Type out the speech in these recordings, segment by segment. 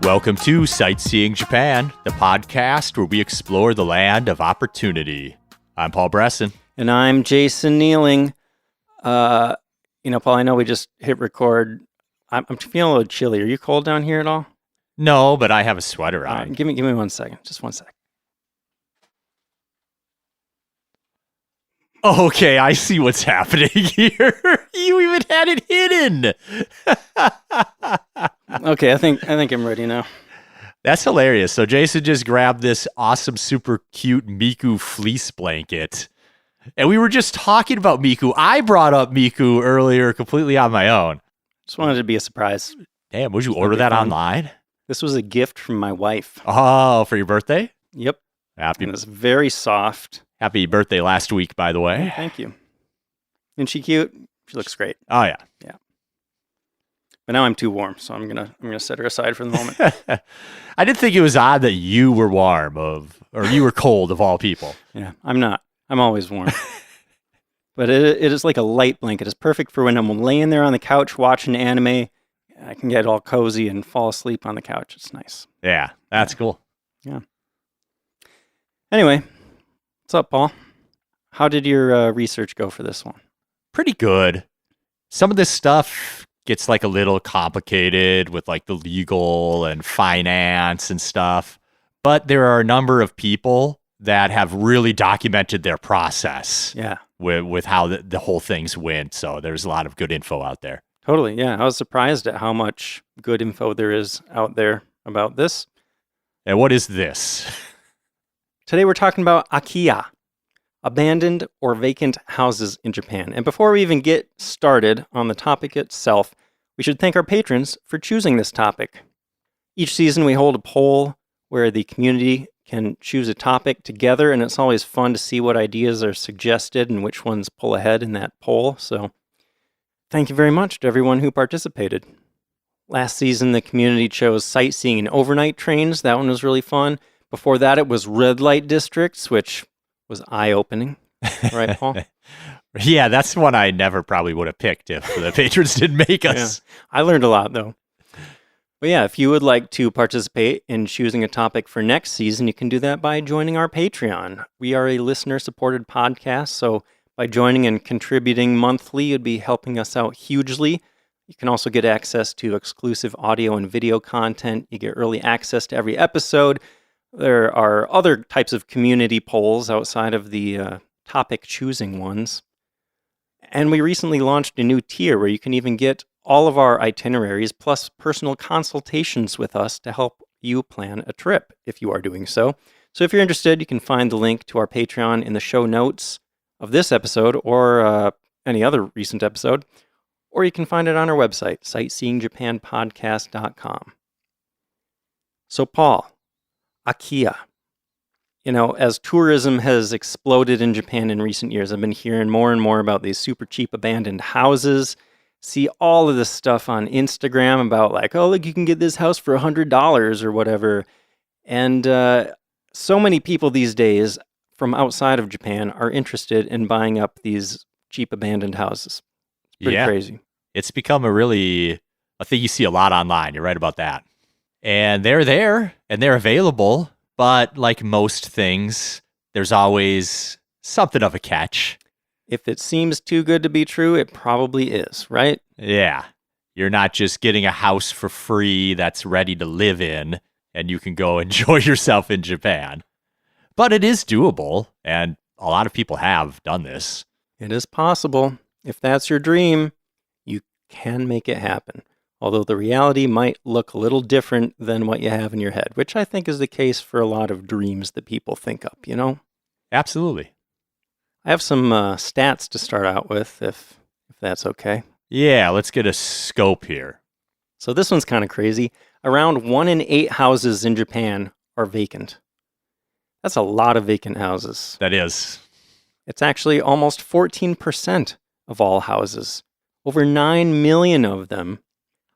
Welcome to Sightseeing Japan, the podcast where we explore the land of opportunity. I'm Paul Bresson. And I'm Jason Nealing. Paul, I know we just hit record. I'm feeling a little chilly. Are you cold down here at all? No, but I have a sweater on. Give me 1 second. Just 1 sec. Okay, I see what's happening here. You even had it hidden. Okay, I think I'm ready now. That's hilarious. So Jason just grabbed this awesome, super cute Miku fleece blanket. And we were just talking about Miku. I brought up Miku earlier completely on my own. Just wanted it to be a surprise. Damn, would you order that online? This was a gift from my wife. Oh, for your birthday? Yep. Happy. And it's very soft. Happy birthday last week, by the way. Thank you. Isn't she cute? She looks great. Oh, yeah. Yeah. But now I'm too warm, so I'm gonna set her aside for the moment. I did think it was odd that you were or you were cold of all people. Yeah, I'm not. I'm always warm. But it is like a light blanket. It's perfect for when I'm laying there on the couch watching anime. I can get all cozy and fall asleep on the couch. It's nice. Yeah, that's cool. Yeah. Anyway, what's up, Paul? How did your research go for this one? Pretty good. Some of this stuff gets like a little complicated with like the legal and finance and stuff. But there are a number of people that have really documented their process. Yeah. With how the whole thing's went. So there's a lot of good info out there. Totally, yeah. I was surprised at how much good info there is out there about this. And what is this? Today we're talking about Akiya, abandoned or vacant houses in Japan. And before we even get started on the topic itself, we should thank our patrons for choosing this topic. Each season we hold a poll where the community can choose a topic together, and it's always fun to see what ideas are suggested and which ones pull ahead in that poll. So thank you very much to everyone who participated. Last season, the community chose sightseeing and overnight trains. That one was really fun. Before that, it was red light districts, which was eye-opening. Right, Paul? Yeah, that's one I never probably would have picked if the patrons didn't make us. Yeah. I learned a lot, though. But yeah, if you would like to participate in choosing a topic for next season, you can do that by joining our Patreon. We are a listener-supported podcast, so by joining and contributing monthly, you'd be helping us out hugely. You can also get access to exclusive audio and video content. You get early access to every episode. There are other types of community polls outside of the topic choosing ones. And we recently launched a new tier where you can even get all of our itineraries plus personal consultations with us to help you plan a trip if you are doing so. So if you're interested, you can find the link to our Patreon in the show notes of this episode or any other recent episode, or you can find it on our website, sightseeingjapanpodcast.com. So Paul, Akiya. As tourism has exploded in Japan in recent years, I've been hearing more and more about these super cheap abandoned houses. See all of this stuff on Instagram about like, oh, look, you can get this house for $100 or whatever. And so many people these days from outside of Japan are interested in buying up these cheap abandoned houses. It's pretty crazy. It's become a thing you see a lot online. You're right about that. And they're there and they're available. But like most things, there's always something of a catch. If it seems too good to be true, it probably is, right? Yeah. You're not just getting a house for free that's ready to live in and you can go enjoy yourself in Japan. But it is doable, and a lot of people have done this. It is possible. If that's your dream, you can make it happen. Although the reality might look a little different than what you have in your head, which I think is the case for a lot of dreams that people think up, Absolutely. I have some stats to start out with, if that's okay. Yeah, let's get a scope here. So this one's kind of crazy. Around 1 in 8 houses in Japan are vacant. That's a lot of vacant houses. That is. It's actually almost 14% of all houses. Over 9 million of them.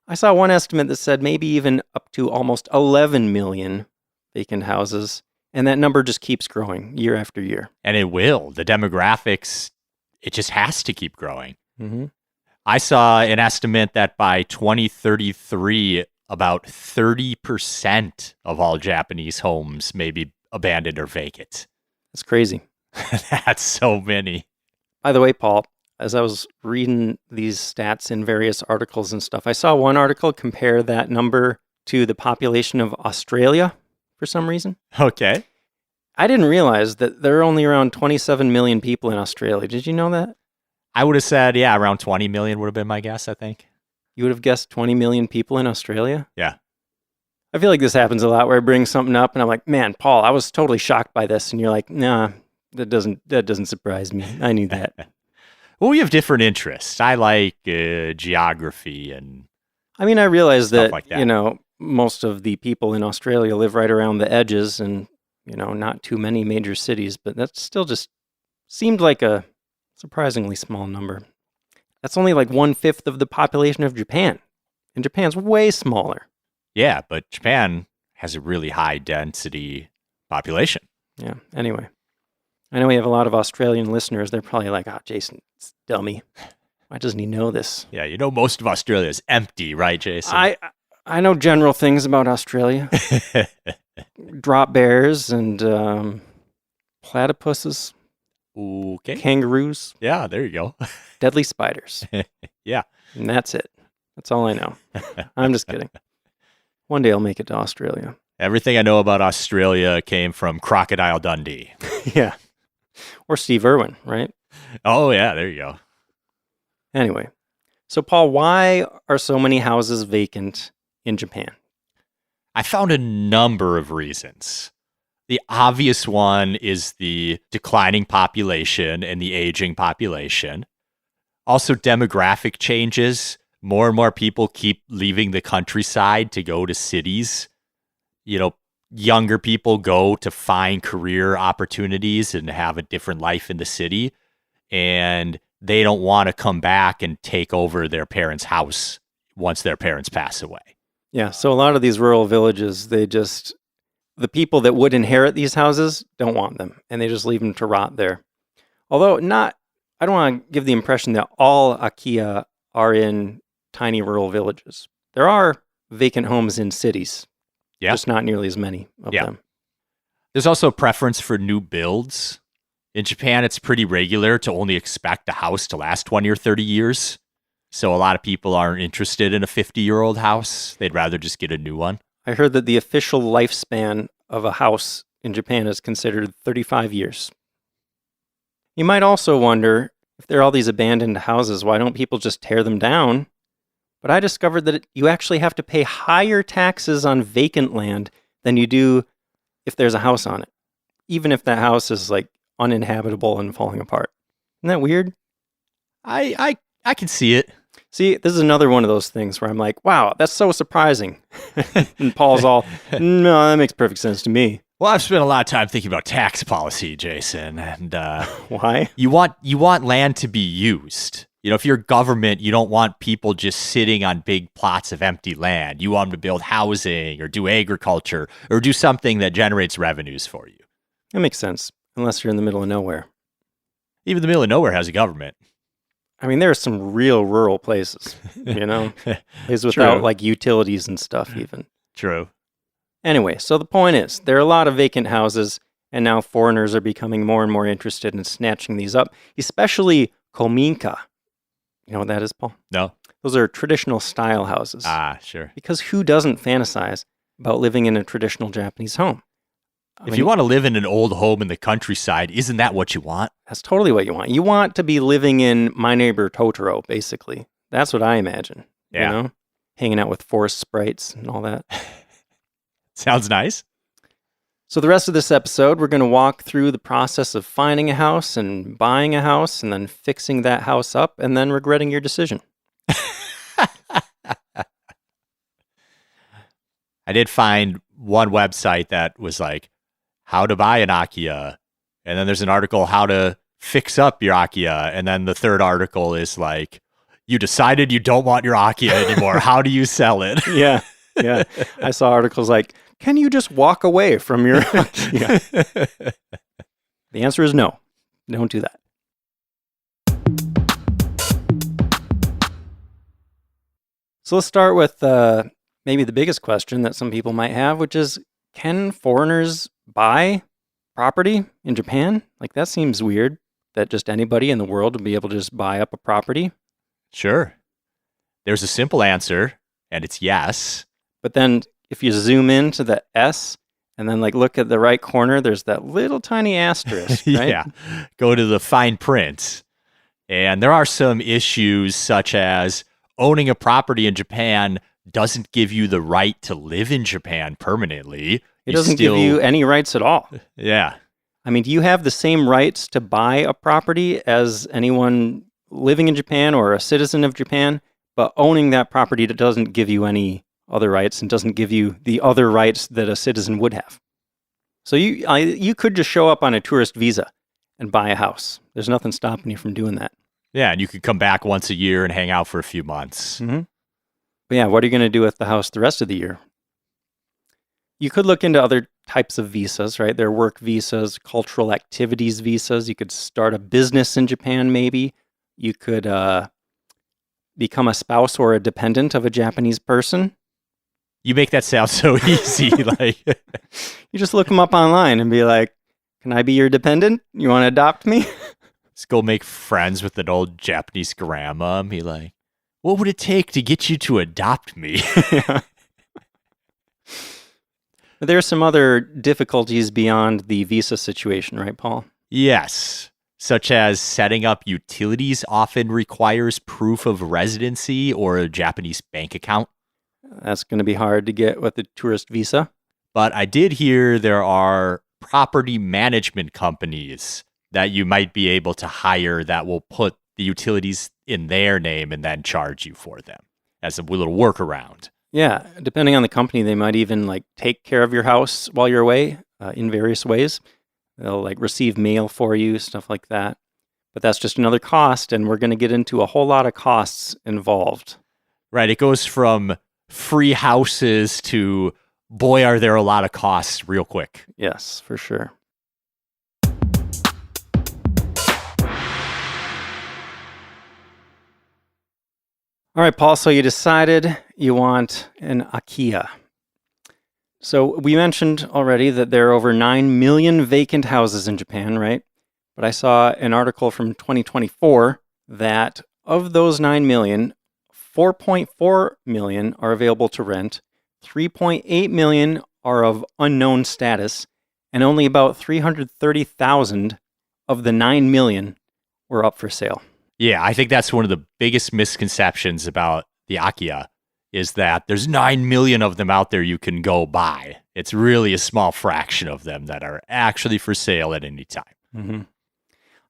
I saw one estimate that said maybe even up to almost 11 million vacant houses. And that number just keeps growing year after year. And it will. The demographics, it just has to keep growing. Mm-hmm. I saw an estimate that by 2033, about 30% of all Japanese homes may be abandoned or vacant. That's crazy. That's so many. By the way, Paul, as I was reading these stats in various articles and stuff, I saw one article compare that number to the population of Australia for some reason. Okay. I didn't realize that there are only around 27 million people in Australia. Did you know that? I would have said, yeah, around 20 million would have been my guess, I think. You would have guessed 20 million people in Australia? Yeah. I feel like this happens a lot where I bring something up and I'm like, man, Paul, I was totally shocked by this. And you're like, nah, that doesn't surprise me. I knew that. Well, we have different interests. I like geography and I mean, I realize that, like that, most of the people in Australia live right around the edges and, not too many major cities, but that still just seemed like a surprisingly small number. That's only like 1/5 of the population of Japan. And Japan's way smaller. Yeah, but Japan has a really high density population. Yeah, anyway. I know we have a lot of Australian listeners. They're probably like, Jason, it's dummy. Why doesn't he know this? Yeah, most of Australia is empty, right, Jason? I know general things about Australia. Drop bears and platypuses. Okay. Kangaroos. Yeah, there you go. Deadly spiders. Yeah. And that's it. That's all I know. I'm just kidding. One day I'll make it to Australia. Everything I know about Australia came from Crocodile Dundee. Yeah. Or Steve Irwin, right? Oh, yeah, there you go. Anyway. So, Paul, why are so many houses vacant in Japan? I found a number of reasons. The obvious one is the declining population and the aging population. Also, demographic changes. More and more people keep leaving the countryside to go to cities. Younger people go to find career opportunities and have a different life in the city. And they don't want to come back and take over their parents' house once their parents pass away. Yeah, so a lot of these rural villages, the people that would inherit these houses don't want them, and they just leave them to rot there. Although I don't want to give the impression that all Akiya are in tiny rural villages. There are vacant homes in cities, just not nearly as many of them. There's also a preference for new builds. In Japan, it's pretty regular to only expect a house to last 20 or 30 years. So a lot of people aren't interested in a 50-year-old house. They'd rather just get a new one. I heard that the official lifespan of a house in Japan is considered 35 years. You might also wonder, if there are all these abandoned houses, why don't people just tear them down? But I discovered that you actually have to pay higher taxes on vacant land than you do if there's a house on it, even if that house is like uninhabitable and falling apart. Isn't that weird? I can see it. See, this is another one of those things where I'm like, wow, that's so surprising. And Paul's all, no, that makes perfect sense to me. Well, I've spent a lot of time thinking about tax policy, Jason, and why? You want land to be used. If you're government, you don't want people just sitting on big plots of empty land. You want them to build housing or do agriculture or do something that generates revenues for you. That makes sense, unless you're in the middle of nowhere. Even the middle of nowhere has a government. I mean, there are some real rural places, places without like utilities and stuff even. True. Anyway, so the point is, there are a lot of vacant houses, and now foreigners are becoming more and more interested in snatching these up, especially kominka. You know what that is, Paul? No. Those are traditional style houses. Sure. Because who doesn't fantasize about living in a traditional Japanese home? If you want to live in an old home in the countryside, isn't that what you want? That's totally what you want. You want to be living in My Neighbor Totoro, basically. That's what I imagine. Yeah. Hanging out with forest sprites and all that. Sounds nice. So the rest of this episode, we're going to walk through the process of finding a house and buying a house and then fixing that house up and then regretting your decision. I did find one website that was like, how to buy an Akiya. And then there's an article, how to fix up your Akiya. And then the third article is like, you decided you don't want your Akiya anymore. How do you sell it? Yeah. I saw articles like, can you just walk away from your Akiya? The answer is no. Don't do that. So let's start with maybe the biggest question that some people might have, which is, can foreigners buy property in Japan? Like, that seems weird that just anybody in the world would be able to just buy up a property. Sure. There's a simple answer, and it's yes. But then if you zoom into the S and then like look at the right corner, there's that little tiny asterisk, right? Yeah. Go to the fine print. And there are some issues such as owning a property in Japan doesn't give you the right to live in Japan permanently. It doesn't give you any rights at all. Yeah. I mean, do you have the same rights to buy a property as anyone living in Japan or a citizen of Japan? But owning that property that doesn't give you any other rights and doesn't give you the other rights that a citizen would have. So you could just show up on a tourist visa and buy a house. There's nothing stopping you from doing that. Yeah, and you could come back once a year and hang out for a few months. Mm-hmm. But yeah, what are you going to do with the house the rest of the year? You could look into other types of visas, right? There are work visas, cultural activities visas. You could start a business in Japan, maybe. You could become a spouse or a dependent of a Japanese person. You make that sound so easy. Like you just look them up online and be like, can I be your dependent? You want to adopt me? Let's go make friends with an old Japanese grandma and be like, what would it take to get you to adopt me? Yeah. But there are some other difficulties beyond the visa situation, right, Paul? Yes. Such as setting up utilities often requires proof of residency or a Japanese bank account. That's going to be hard to get with a tourist visa. But I did hear there are property management companies that you might be able to hire that will put the utilities in their name and then charge you for them as a little workaround. Yeah, depending on the company, they might even like take care of your house while you're away in various ways. They'll like receive mail for you, stuff like that. But that's just another cost, and we're going to get into a whole lot of costs involved. Right, it goes from free houses to, boy, are there a lot of costs real quick. Yes, for sure. All right, Paul, so you decided you want an Akiya. So we mentioned already that there are over 9 million vacant houses in Japan, right? But I saw an article from 2024 that of those 9 million, 4.4 million are available to rent, 3.8 million are of unknown status, and only about 330,000 of the 9 million were up for sale. Yeah, I think that's one of the biggest misconceptions about the Akiya is that there's 9 million of them out there you can go buy. It's really a small fraction of them that are actually for sale at any time. Mm-hmm.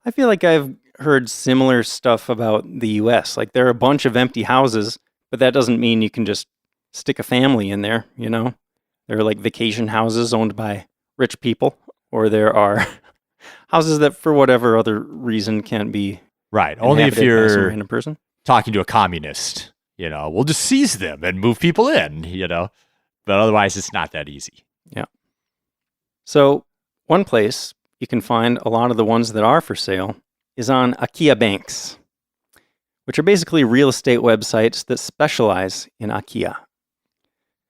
I feel like I've heard similar stuff about the US. Like there are a bunch of empty houses, but that doesn't mean you can just stick a family in there, you know? There are like vacation houses owned by rich people, or there are houses that for whatever other reason can't be right. Only if you're random person talking to a communist, you know, we'll just seize them and move people in, you know, but otherwise it's not that easy. Yeah. So one place you can find a lot of the ones that are for sale is on Akiya banks, which are basically real estate websites that specialize in Akiya.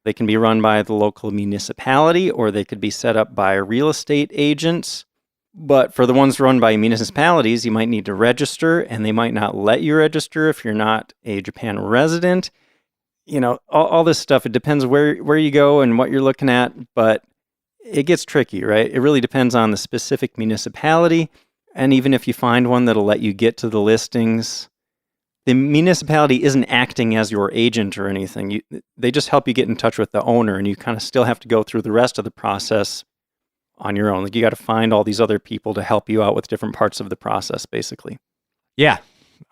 They can be run by the local municipality, or they could be set up by real estate agents. But for the ones run by municipalities, you might need to register, and they might not let you register if you're not a Japan resident. You know, all this stuff, it depends where you go and what you're looking at, but it gets tricky, right? It really depends on the specific municipality. And even if you find one that'll let you get to the listings, the municipality isn't acting as your agent or anything. They just help you get in touch with the owner, and you kind of still have to go through the rest of the process on your own. Like you got to find all these other people to help you out with different parts of the process, basically. Yeah.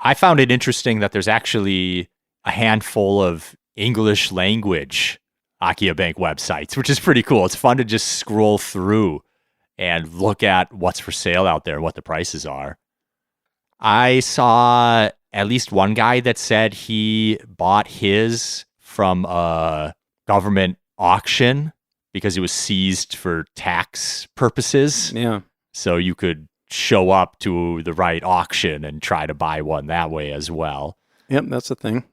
I found it interesting that there's actually a handful of English language Akiya Bank websites, which is pretty cool. It's fun to just scroll through and look at what's for sale out there and what the prices are. I saw at least one guy that said he bought his from a government auction because it was seized for tax purposes. Yeah. So you could show up to the right auction and try to buy one that way as well. Yep, that's the thing.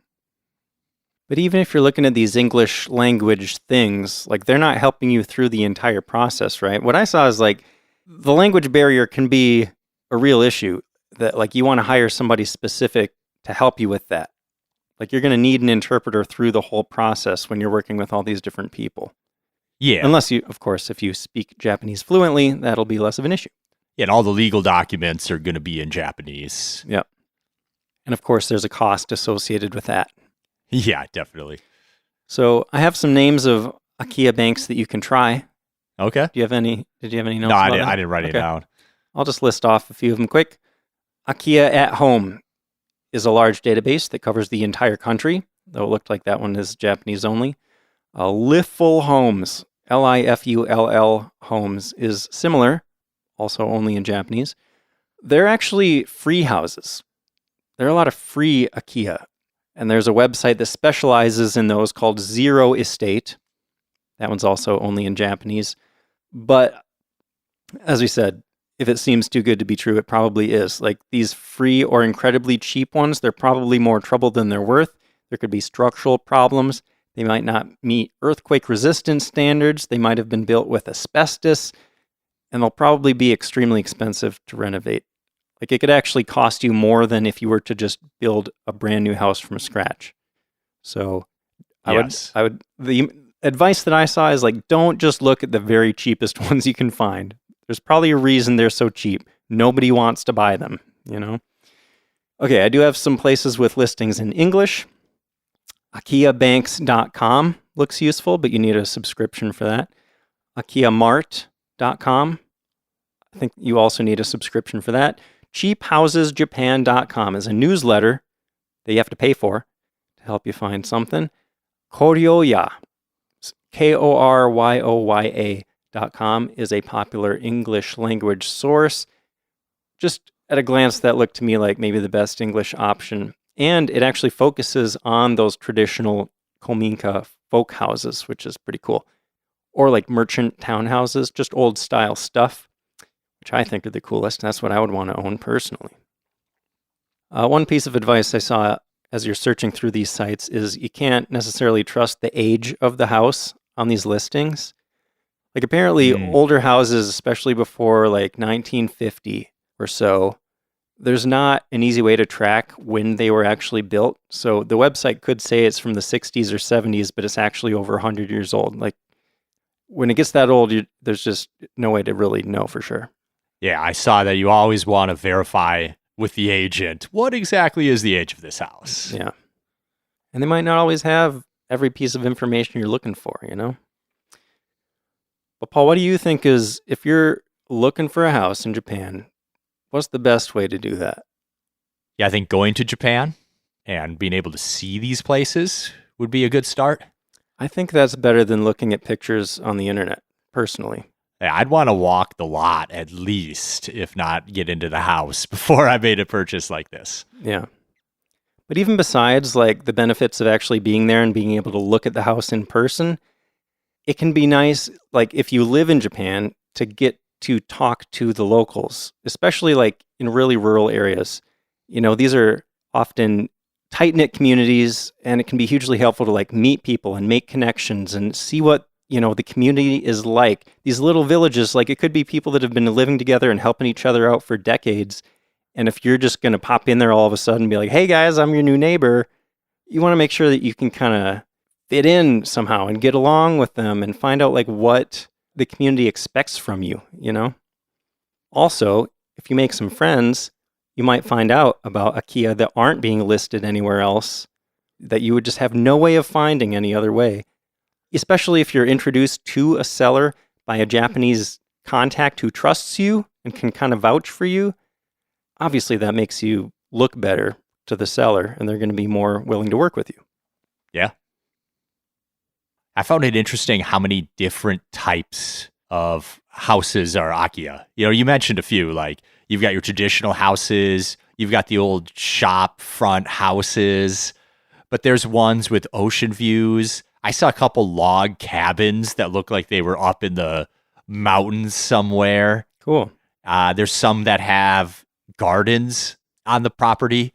But even if you're looking at these English language things, like they're not helping you through the entire process, right? What I saw is like the language barrier can be a real issue that like you want to hire somebody specific to help you with that. Like you're going to need an interpreter through the whole process when you're working with all these different people. Yeah. Unless you, of course, if you speak Japanese fluently, that'll be less of an issue. Yeah, and all the legal documents are going to be in Japanese. Yep. And of course, there's a cost associated with that. Yeah, definitely. So I have some names of Akiya banks that you can try. Okay. Did you have any notes? No, about I that? didn't write it down. I'll just list off a few of them quick. Akiya at Home is a large database that covers the entire country, though it looked like that one is Japanese only. Lifull Homes, Lifull Homes, is similar, also only in Japanese. They're actually free houses. There are a lot of free Akiya, and there's a website that specializes in those called Zero Estate. That one's also only in Japanese. But as we said, if it seems too good to be true, it probably is. Like these free or incredibly cheap ones, they're probably more trouble than they're worth. There could be structural problems. They might not meet earthquake resistance standards. They might have been built with asbestos, and they'll probably be extremely expensive to renovate. Like it could actually cost you more than if you were to just build a brand new house from scratch. So the advice that I saw is like, don't just look at the very cheapest ones you can find. There's probably a reason they're so cheap. Nobody wants to buy them, you know? Okay, I do have some places with listings in English. AkiyaBanks.com looks useful, but you need a subscription for that. AkiyaMart.com. I think you also need a subscription for that. CheapHousesJapan.com is a newsletter that you have to pay for to help you find something. Koryoya, KORYOYA.com is a popular English language source. Just at a glance, that looked to me like maybe the best English option. And it actually focuses on those traditional kominka folk houses, which is pretty cool. Or like merchant townhouses, just old style stuff, which I think are the coolest. That's what I would want to own personally. One piece of advice I saw as you're searching through these sites is you can't necessarily trust the age of the house on these listings. Like apparently older houses, especially before like 1950 or so, there's not an easy way to track when they were actually built. So the website could say it's from the 60s or 70s, but it's actually over 100 years old. Like when it gets that old, there's just no way to really know for sure. Yeah, I saw that you always want to verify with the agent what exactly is the age of this house. Yeah. And they might not always have every piece of information you're looking for, you know? But Paul, what do you think is, if you're looking for a house in Japan, what's the best way to do that? Yeah, I think going to Japan and being able to see these places would be a good start. I think that's better than looking at pictures on the internet, personally. Yeah, I'd want to walk the lot at least, if not get into the house before I made a purchase like this. Yeah. But even besides like the benefits of actually being there and being able to look at the house in person, it can be nice, like if you live in Japan, to get to talk to the locals, especially like in really rural areas. You know, these are often tight-knit communities, and it can be hugely helpful to like meet people and make connections and see what, you know, the community is like. These little villages, like it could be people that have been living together and helping each other out for decades. And if you're just going to pop in there all of a sudden and be like, hey guys, I'm your new neighbor, you want to make sure that you can kind of fit in somehow and get along with them and find out like what the community expects from you, you know? Also, if you make some friends, you might find out about Akiya that aren't being listed anywhere else, that you would just have no way of finding any other way. Especially if you're introduced to a seller by a Japanese contact who trusts you and can kind of vouch for you. Obviously, that makes you look better to the seller, and they're going to be more willing to work with you. Yeah. I found it interesting how many different types of houses are Akiya. You know, you mentioned a few, like you've got your traditional houses, you've got the old shop front houses, but there's ones with ocean views. I saw a couple log cabins that look like they were up in the mountains somewhere. Cool. There's some that have gardens on the property.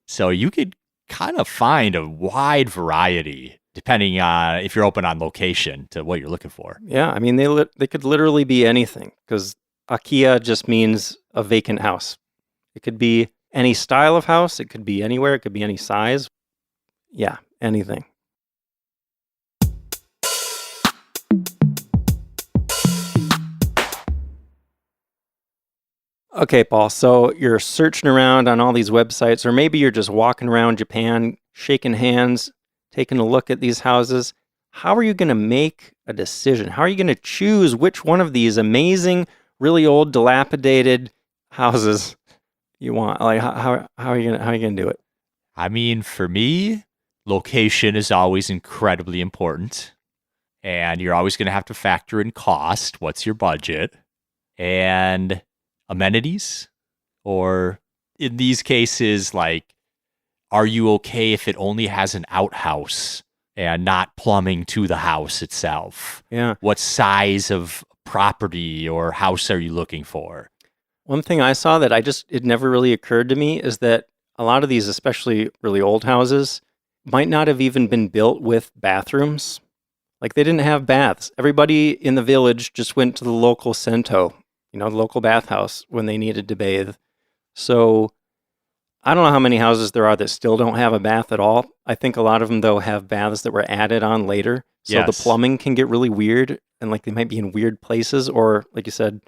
So you could kind of find a wide variety depending on if you're open on location to what you're looking for. Yeah, I mean, they could literally be anything because Akiya just means a vacant house. It could be any style of house. It could be anywhere. It could be any size. Yeah, anything. Okay, Paul, so you're searching around on all these websites, or maybe you're just walking around Japan, shaking hands, taking a look at these houses. How are you going to make a decision? How are you going to choose which one of these amazing, really old, dilapidated houses you want? Like, how are you going to do it? I mean, for me, location is always incredibly important. And you're always going to have to factor in cost. What's your budget? And amenities, or in these cases, like, are you okay if it only has an outhouse and not plumbing to the house itself? Yeah. What size of property or house are you looking for? One thing I saw that it never really occurred to me is that a lot of these, especially really old houses, might not have even been built with bathrooms. Like they didn't have baths. Everybody in the village just went to the local Sento, the local bathhouse when they needed to bathe. So I don't know how many houses there are that still don't have a bath at all. I think a lot of them, though, have baths that were added on later. So Yes. the plumbing can get really weird and like they might be in weird places or, like you said,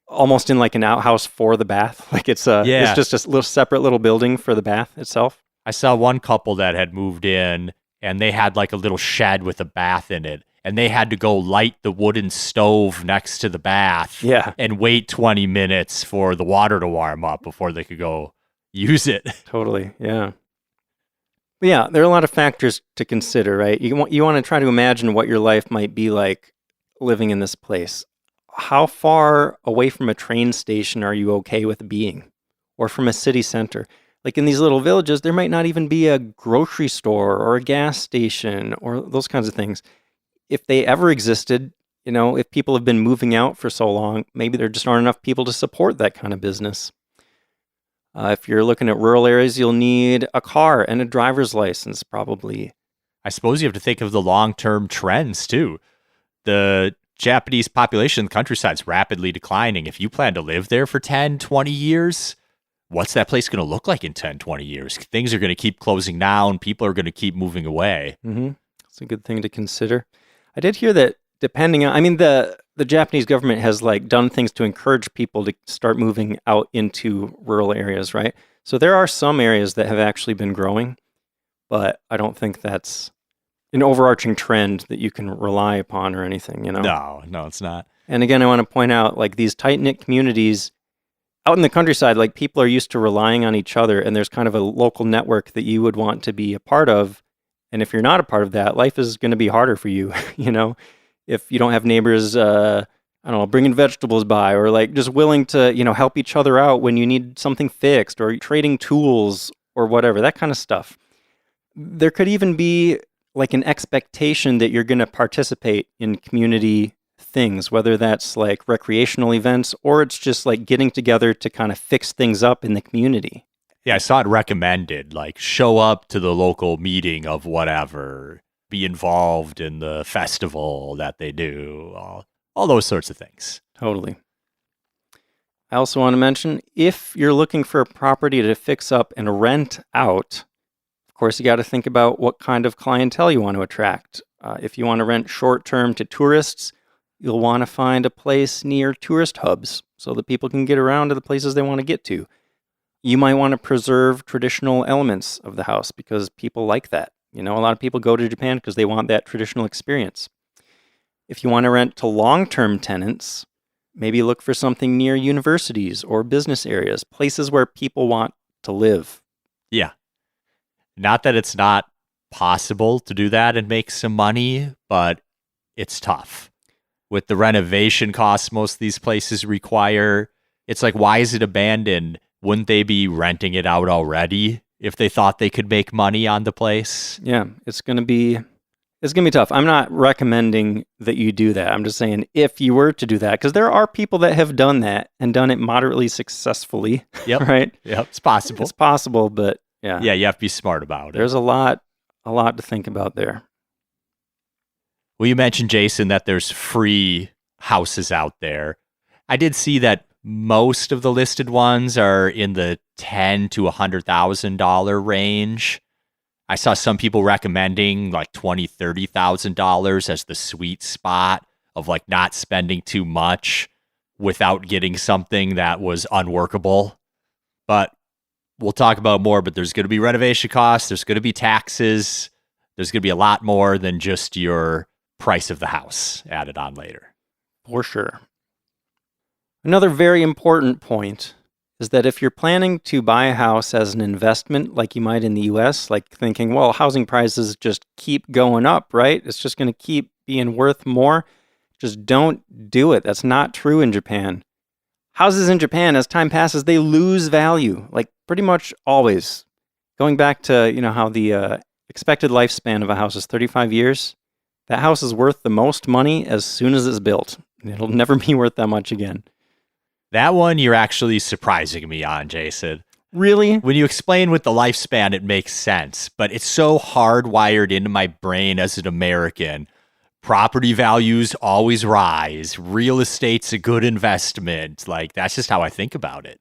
almost in like an outhouse for the bath. Like it's just a little separate little building for the bath itself. I saw one couple that had moved in and they had like a little shed with a bath in it. And they had to go light the wooden stove next to the bath and wait 20 minutes for the water to warm up before they could go use it. Totally, yeah. But yeah, there are a lot of factors to consider, right? You want to try to imagine what your life might be like living in this place. How far away from a train station are you okay with being? Or from a city center? Like in these little villages, there might not even be a grocery store or a gas station or those kinds of things. If they ever existed, if people have been moving out for so long, maybe there just aren't enough people to support that kind of business. If you're looking at rural areas, you'll need a car and a driver's license, probably. I suppose you have to think of the long-term trends, too. The Japanese population in the countryside is rapidly declining. If you plan to live there for 10, 20 years, what's that place going to look like in 10, 20 years? Things are going to keep closing down. People are going to keep moving away. Mm-hmm. That's a good thing to consider. I did hear that the Japanese government has like done things to encourage people to start moving out into rural areas, right? So there are some areas that have actually been growing, but I don't think that's an overarching trend that you can rely upon or anything, No, it's not. And again, I want to point out like these tight-knit communities out in the countryside, like people are used to relying on each other and there's kind of a local network that you would want to be a part of. And if you're not a part of that, life is going to be harder for you, if you don't have neighbors, bringing vegetables by or like just willing to, help each other out when you need something fixed or trading tools or whatever, that kind of stuff. There could even be like an expectation that you're going to participate in community things, whether that's like recreational events or it's just like getting together to kind of fix things up in the community. Yeah, I saw it recommended, like show up to the local meeting of whatever, be involved in the festival that they do, all those sorts of things. Totally. I also want to mention, if you're looking for a property to fix up and rent out, of course, you got to think about what kind of clientele you want to attract. If you want to rent short-term to tourists, you'll want to find a place near tourist hubs so that people can get around to the places they want to get to. You might want to preserve traditional elements of the house because people like that. A lot of people go to Japan because they want that traditional experience. If you want to rent to long-term tenants, maybe look for something near universities or business areas, places where people want to live. Yeah. Not that it's not possible to do that and make some money, but it's tough. With the renovation costs most of these places require, it's like, why is it abandoned? Wouldn't they be renting it out already if they thought they could make money on the place? Yeah, it's going to be tough. I'm not recommending that you do that. I'm just saying if you were to do that, because there are people that have done that and done it moderately successfully. Yep. Right? Yep. It's possible. It's possible, but Yeah. Yeah, you have to be smart about it. There's a lot to think about there. Well, you mentioned, Jason, that there's free houses out there. I did see that most of the listed ones are in the $10,000 to $100,000 range. I saw some people recommending like $20,000, $30,000 as the sweet spot of like not spending too much without getting something that was unworkable. But we'll talk about more, but there's going to be renovation costs. There's going to be taxes. There's going to be a lot more than just your price of the house added on later. For sure. Another very important point is that if you're planning to buy a house as an investment, like you might in the US, like thinking, well, housing prices just keep going up, right? It's just going to keep being worth more. Just don't do it. That's not true in Japan. Houses in Japan, as time passes, they lose value, like pretty much always. Going back to, how the expected lifespan of a house is 35 years, that house is worth the most money as soon as it's built. It'll never be worth that much again. That one you're actually surprising me on, Jason. Really? When you explain with the lifespan, it makes sense, but it's so hardwired into my brain as an American. Property values always rise. Real estate's a good investment. Like, that's just how I think about it.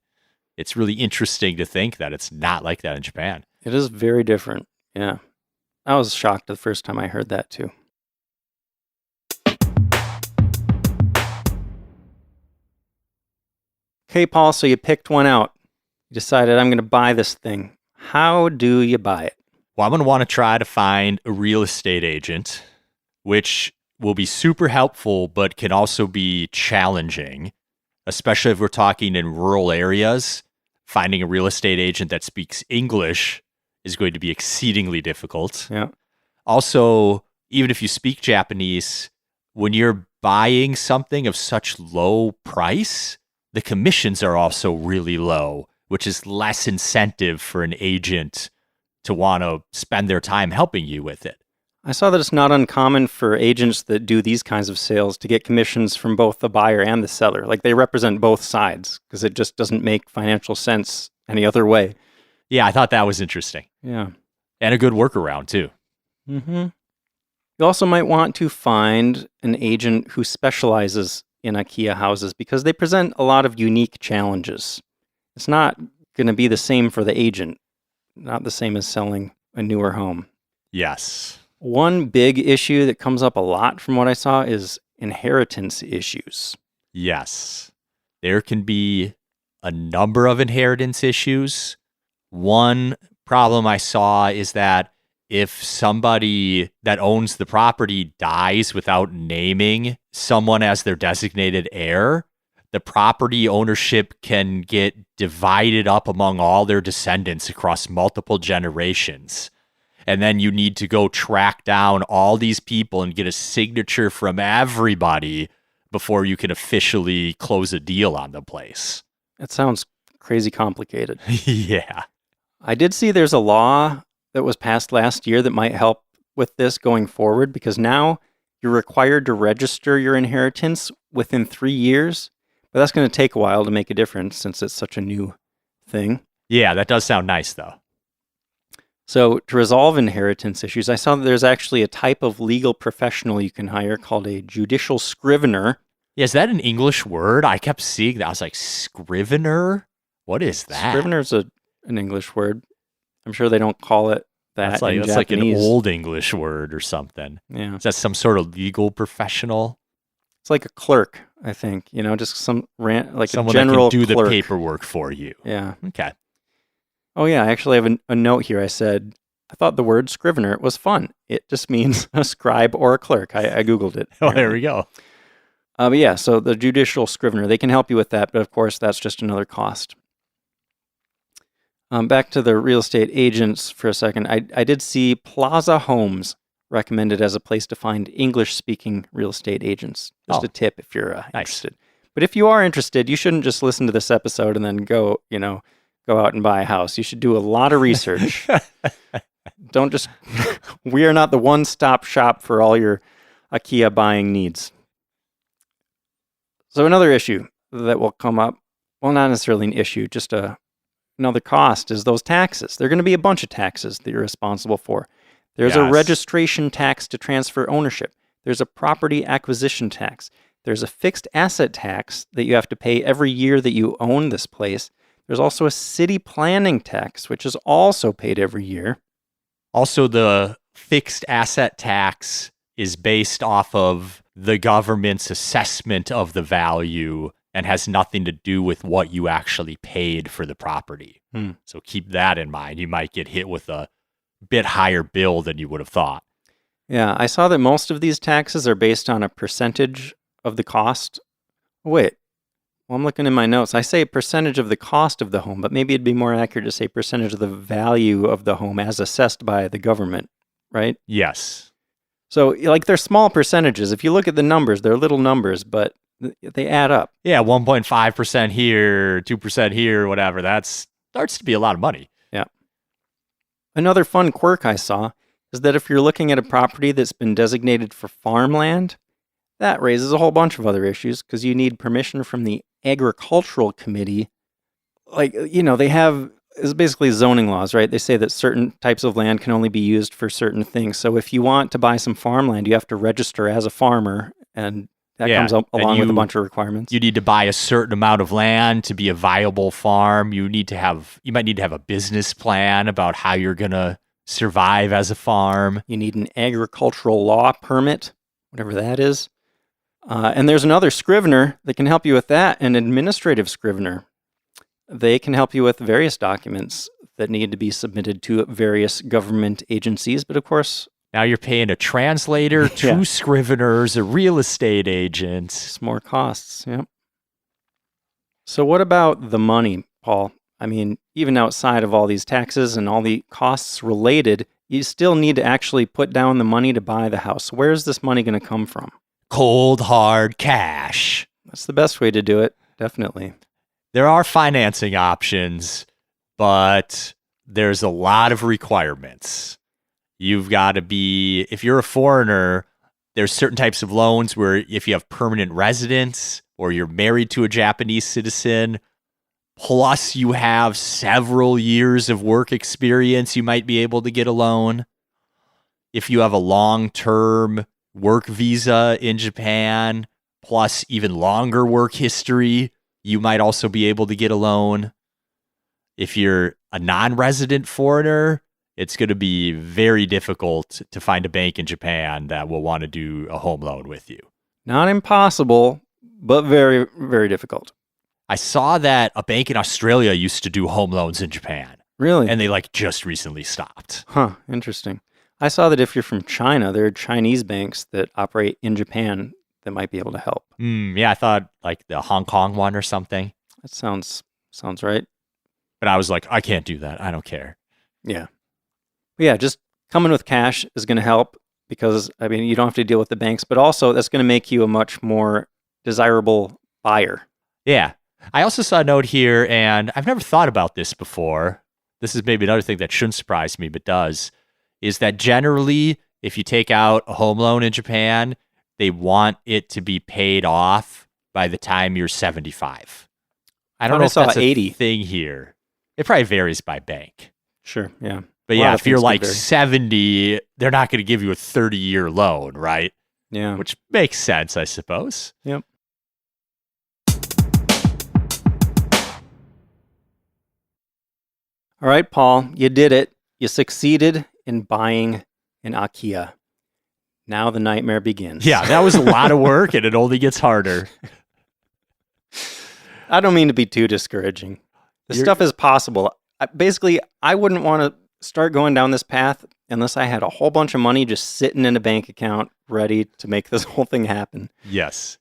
It's really interesting to think that it's not like that in Japan. It is very different. Yeah. I was shocked the first time I heard that too. Okay, Paul, so you picked one out. You decided, I'm going to buy this thing. How do you buy it? Well, I'm going to want to try to find a real estate agent, which will be super helpful, but can also be challenging, especially if we're talking in rural areas. Finding a real estate agent that speaks English is going to be exceedingly difficult. Yeah. Also, even if you speak Japanese, when you're buying something of such low price, the commissions are also really low, which is less incentive for an agent to want to spend their time helping you with it. I saw that it's not uncommon for agents that do these kinds of sales to get commissions from both the buyer and the seller. Like, they represent both sides because it just doesn't make financial sense any other way. Yeah, I thought that was interesting. Yeah. And a good workaround, too. Mm-hmm. You also might want to find an agent who specializes in Akiya houses because they present a lot of unique challenges. It's not going to be the same for the agent, not the same as selling a newer home. Yes. One big issue that comes up a lot from what I saw is inheritance issues. Yes. There can be a number of inheritance issues. One problem I saw is that if somebody that owns the property dies without naming someone as their designated heir, the property ownership can get divided up among all their descendants across multiple generations. And then you need to go track down all these people and get a signature from everybody before you can officially close a deal on the place. That sounds crazy complicated. Yeah. I did see there's a law that was passed last year that might help with this going forward, because now you're required to register your inheritance within 3 years. But that's going to take a while to make a difference since it's such a new thing. Yeah, that does sound nice, though. So to resolve inheritance issues, I saw that there's actually a type of legal professional you can hire called a judicial scrivener. Yeah, is that an English word? I kept seeing that. I was like, scrivener? What is that? Scrivener's an English word. I'm sure they don't call it that That's in like Japanese. an old English word or something. Yeah. Is that some sort of legal professional? It's like a clerk, I think. Just some like Someone a general that can do clerk. the paperwork for you. Yeah. Okay. Oh, yeah. I actually have a note here. I said, I thought the word scrivener was fun. It just means a scribe or a clerk. I Googled it. Oh, there we go. But yeah, so the judicial scrivener, they can help you with that. But of course, that's just another cost. Back to the real estate agents for a second. I did see Plaza Homes recommended as a place to find English-speaking real estate agents. Just a tip if you're interested. But if you are interested, you shouldn't just listen to this episode and then go out and buy a house. You should do a lot of research. Don't just... We are not the one-stop shop for all your Akiya buying needs. So another issue that will come up, well, not necessarily an issue, just a another cost is those taxes. There are going to be a bunch of taxes that you're responsible for. There's a Yes. registration tax to transfer ownership. There's a property acquisition tax. There's a fixed asset tax that you have to pay every year that you own this place. There's also a city planning tax, which is also paid every year. Also, the fixed asset tax is based off of the government's assessment of the value and has nothing to do with what you actually paid for the property. So keep that in mind. You might get hit with a bit higher bill than you would have thought. Yeah, I saw that most of these taxes are based on a percentage of the cost. Wait, well, I'm looking in my notes. I say percentage of the cost of the home, but maybe it'd be more accurate to say percentage of the value of the home as assessed by the government, right? Yes. So, like, they're small percentages. If you look at the numbers, they're little numbers, but they add up. Yeah, 1.5% here, 2% here, whatever. That starts to be a lot of money. Yeah. Another fun quirk I saw is that if you're looking at a property that's been designated for farmland, that raises a whole bunch of other issues because you need permission from the agricultural committee. Like, they have, it's basically zoning laws, right? They say that certain types of land can only be used for certain things. So if you want to buy some farmland, you have to register as a farmer, and that comes up along with a bunch of requirements. You need to buy a certain amount of land to be a viable farm. You might need to have a business plan about how you're going to survive as a farm. You need an agricultural law permit, whatever that is. And there's another scrivener that can help you with that, an administrative scrivener. They can help you with various documents that need to be submitted to various government agencies. But of course, now you're paying a translator, two scriveners, a real estate agent. It's more costs, yep. So what about the money, Paul? I mean, even outside of all these taxes and all the costs related, you still need to actually put down the money to buy the house. Where's this money going to come from? Cold, hard cash. That's the best way to do it, definitely. There are financing options, but there's a lot of requirements. You've got to be, if you're a foreigner, there's certain types of loans where if you have permanent residence or you're married to a Japanese citizen, plus you have several years of work experience, you might be able to get a loan. If you have a long-term work visa in Japan, plus even longer work history, you might also be able to get a loan. If you're a non-resident foreigner, it's going to be very difficult to find a bank in Japan that will want to do a home loan with you. Not impossible, but very, very difficult. I saw that a bank in Australia used to do home loans in Japan. Really? And they just recently stopped. Huh, interesting. I saw that if you're from China, there are Chinese banks that operate in Japan that might be able to help. Yeah, I thought like the Hong Kong one or something. That sounds right. But I was like, I can't do that. I don't care. Yeah. Yeah, just coming with cash is going to help because, I mean, you don't have to deal with the banks, but also that's going to make you a much more desirable buyer. Yeah. I also saw a note here, and I've never thought about this before. This is maybe another thing that shouldn't surprise me, but does, is that generally, if you take out a home loan in Japan, they want it to be paid off by the time you're 75. I don't know if that's 80 thing here. It probably varies by bank. Sure, yeah. But yeah, if you're like 70, they're not going to give you a 30-year loan, right? Yeah. Which makes sense, I suppose. Yep. All right, Paul, you did it. You succeeded in buying an Akiya. Now the nightmare begins. Yeah, that was a lot of work, and it only gets harder. I don't mean to be too discouraging. This stuff is possible. Basically, I wouldn't want to start going down this path unless I had a whole bunch of money just sitting in a bank account ready to make this whole thing happen. Yes.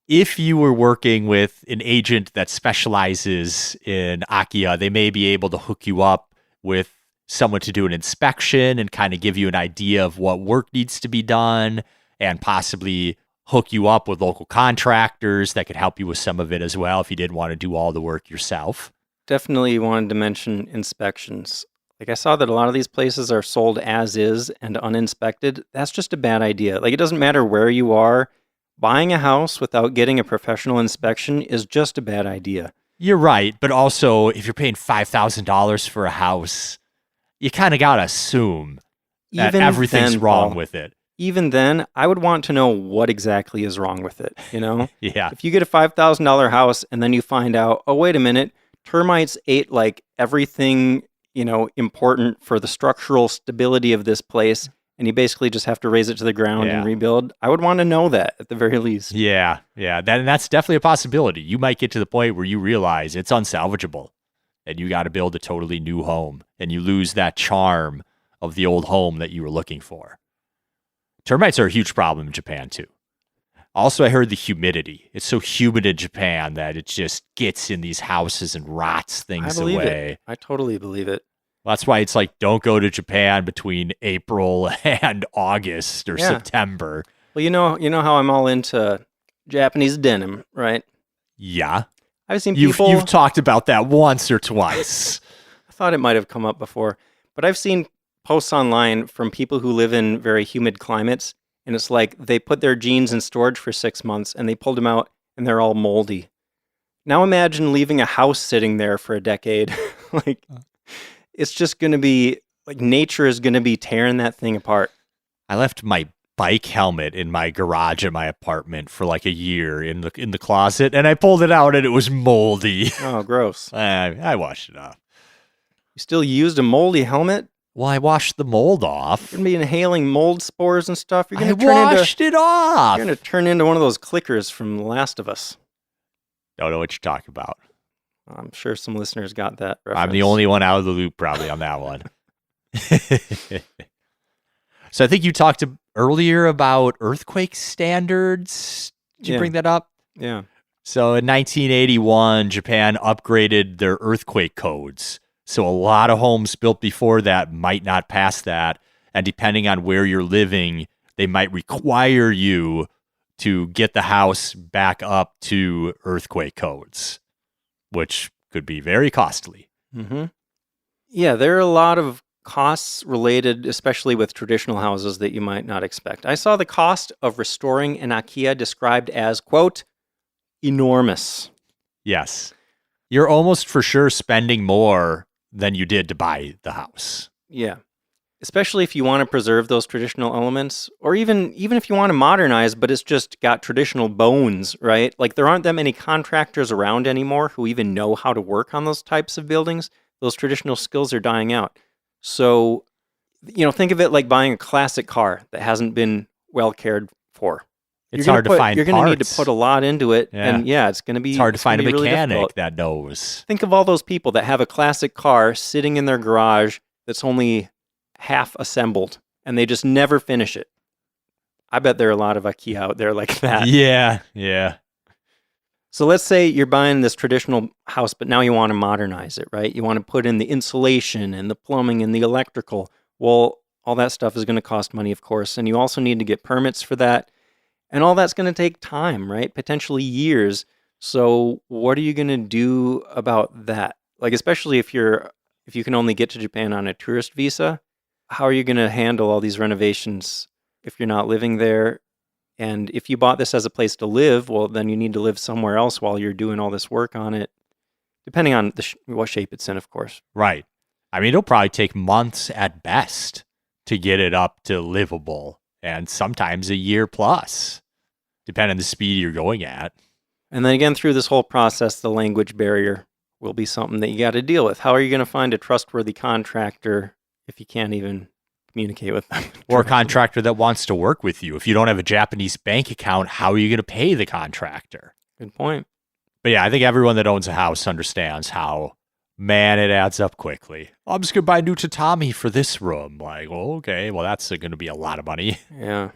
If you were working with an agent that specializes in Akiya, they may be able to hook you up with someone to do an inspection and kind of give you an idea of what work needs to be done and possibly hook you up with local contractors that could help you with some of it as well if you didn't want to do all the work yourself. Definitely wanted to mention inspections. Like I saw that a lot of these places are sold as is and uninspected. That's just a bad idea. Like it doesn't matter where you are. Buying a house without getting a professional inspection is just a bad idea. You're right, but also if you're paying $5,000 for a house, you kind of got to assume that everything's wrong Paul, with it. even then, I would want to know what exactly is wrong with it, you know? Yeah. If you get a $5,000 house and then you find out, oh, wait a minute, termites ate like everything, important for the structural stability of this place, and you basically just have to raze it to the ground and rebuild, I would want to know that at the very least. Yeah. That's definitely a possibility. You might get to the point where you realize it's unsalvageable and you got to build a totally new home and you lose that charm of the old home that you were looking for. Termites are a huge problem in Japan too. Also, I heard the humidity. It's so humid in Japan that it just gets in these houses and rots things away. I totally believe it. That's why it's like, don't go to Japan between April and August or September. Well, you know how I'm all into Japanese denim, right? Yeah. I've seen people... You've talked about that once or twice. I thought it might have come up before. But I've seen posts online from people who live in very humid climates, and it's like they put their jeans in storage for 6 months, and they pulled them out, and they're all moldy. Now imagine leaving a house sitting there for a decade. It's just going to be, nature is going to be tearing that thing apart. I left my bike helmet in my garage at my apartment for a year in the closet, and I pulled it out, and it was moldy. Oh, gross. I washed it off. You still used a moldy helmet? Well, I washed the mold off. You're going to be inhaling mold spores and stuff. I washed it off. You're going to turn into one of those clickers from The Last of Us. Don't know what you're talking about. I'm sure some listeners got that reference. I'm the only one out of the loop probably on that one. So I think you talked earlier about earthquake standards. Did you bring that up? Yeah. So in 1981, Japan upgraded their earthquake codes. So a lot of homes built before that might not pass that. And depending on where you're living, they might require you to get the house back up to earthquake codes, which could be very costly. Mm-hmm. Yeah, there are a lot of costs related, especially with traditional houses, that you might not expect. I saw the cost of restoring an Akiya described as, quote, enormous. Yes. You're almost for sure spending more than you did to buy the house. Yeah. Especially if you want to preserve those traditional elements, or even if you want to modernize, but it's just got traditional bones, right? There aren't that many contractors around anymore who even know how to work on those types of buildings. Those traditional skills are dying out. So, think of it like buying a classic car that hasn't been well cared for. It's hard to find parts. You're going to need to put a lot into it, and it's going to be... It's hard to find a mechanic really that knows. Think of all those people that have a classic car sitting in their garage that's only half assembled, and they just never finish it. I bet there are a lot of Akiya out there like that. Yeah. So let's say you're buying this traditional house, but now you want to modernize it, right? You want to put in the insulation and the plumbing and the electrical. Well, all that stuff is going to cost money, of course, and you also need to get permits for that. And all that's going to take time, right? Potentially years. So what are you going to do about that? Especially if you can only get to Japan on a tourist visa, how are you going to handle all these renovations if you're not living there? And if you bought this as a place to live, well, then you need to live somewhere else while you're doing all this work on it, depending on what shape it's in, of course. Right. I mean, it'll probably take months at best to get it up to livable, and sometimes a year plus, depending on the speed you're going at. And then again, through this whole process, the language barrier will be something that you got to deal with. How are you going to find a trustworthy contractor if you can't even communicate with them? Or a contractor that wants to work with you. If you don't have a Japanese bank account, how are you going to pay the contractor? Good point. But yeah, I think everyone that owns a house understands how, man, it adds up quickly. I'm just going to buy a new tatami for this room. Okay, well, that's going to be a lot of money. Yeah.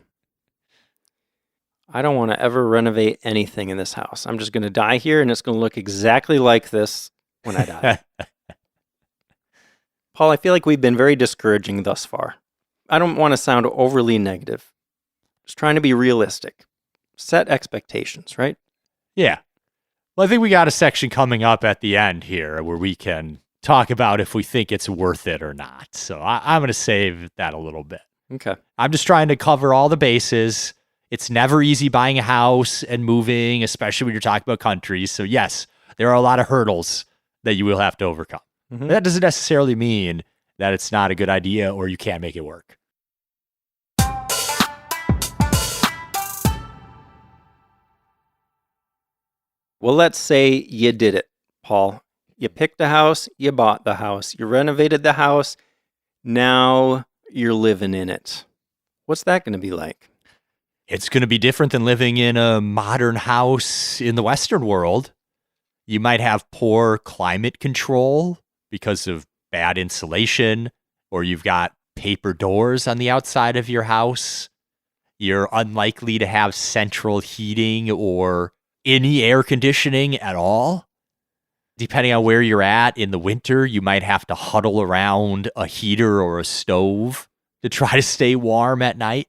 I don't want to ever renovate anything in this house. I'm just going to die here, and it's going to look exactly like this when I die. Paul, I feel like we've been very discouraging thus far. I don't want to sound overly negative. Just trying to be realistic. Set expectations, right? Yeah. Well, I think we got a section coming up at the end here where we can talk about if we think it's worth it or not. So I'm going to save that a little bit. Okay. I'm just trying to cover all the bases. It's never easy buying a house and moving, especially when you're talking about countries. So yes, there are a lot of hurdles that you will have to overcome. Mhm. That doesn't necessarily mean that it's not a good idea or you can't make it work. Well, let's say you did it, Paul. You picked a house, you bought the house, you renovated the house, now you're living in it. What's that going to be like? It's going to be different than living in a modern house in the Western world. You might have poor climate control because of bad insulation, or you've got paper doors on the outside of your house. You're unlikely to have central heating or any air conditioning at all. Depending on where you're at in the winter, you might have to huddle around a heater or a stove to try to stay warm at night.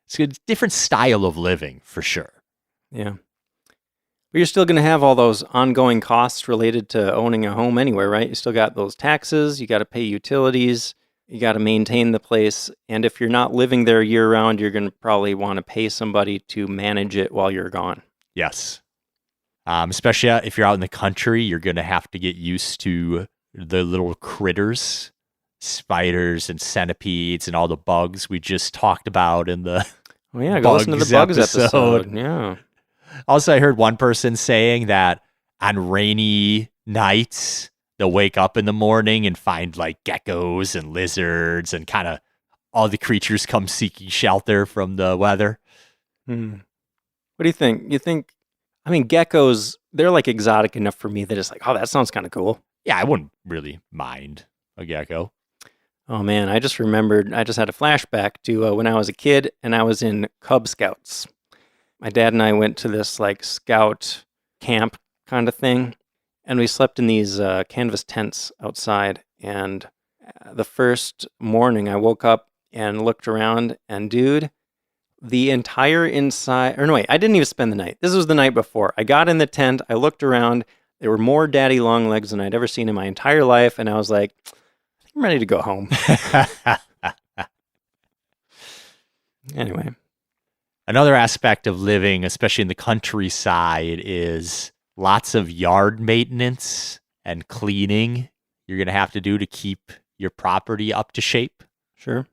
It's a different style of living for sure. Yeah. But you're still going to have all those ongoing costs related to owning a home anyway, right? You still got those taxes, you got to pay utilities, you got to maintain the place. And if you're not living there year round, you're going to probably want to pay somebody to manage it while you're gone. Yes. Especially if you're out in the country, you're going to have to get used to the little critters, spiders and centipedes and all the bugs we just talked about in the Oh yeah, go listen to the bugs episode. Yeah. Also, I heard one person saying that on rainy nights, they'll wake up in the morning and find like geckos and lizards and kind of all the creatures come seeking shelter from the weather. What do you think? I mean, geckos, they're like exotic enough for me that it's like, oh, that sounds kind of cool. Yeah, I wouldn't really mind a gecko. Oh man, I just had a flashback to when I was a kid and I was in Cub Scouts. My dad and I went to this like scout camp kind of thing, and we slept in these canvas tents outside. And the first morning I woke up and looked around, and dude, the entire inside, or no, wait, I didn't even spend the night. This was the night before. I got in the tent, I looked around, there were more daddy long legs than I'd ever seen in my entire life, and I was like, I think I'm ready to go home. Anyway. Another aspect of living, especially in the countryside, is lots of yard maintenance and cleaning you're going to have to do to keep your property up to shape. Sure.